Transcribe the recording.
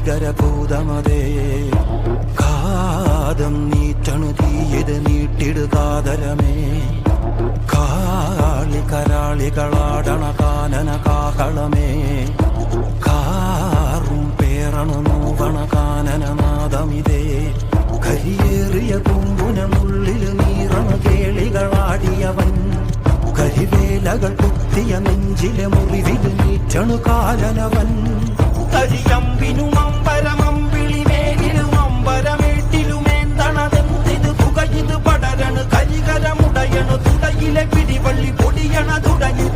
ഭീകരഭൂതമതേ കാതം നീറ്റണു തീയത് നീട്ടിടുകാതരമേ കാളി കരാളികളാടണ കാനന കാഹളമേ കാറും പേറണു നോവണ കാനനനാദമിതേ കരിയേറിയ കുമ്പുനുള്ളിൽ നീറണ കേളികളാടിയവൻ കരിവേലകൾ കുത്തിയ നെഞ്ചിലെ മുറിവിൽ നീറ്റണു കാലനവൻ കരിയമ്പിനും അമ്പരമമ്പിളിമേലിലും അമ്പരമേട്ടിലുമേന്തണതെന്തിത് പുകയിത് പടരണു കരികരമുടയണു തുടയിലെ പിടിവള്ളി പൊടിയണ തുടങ്ങി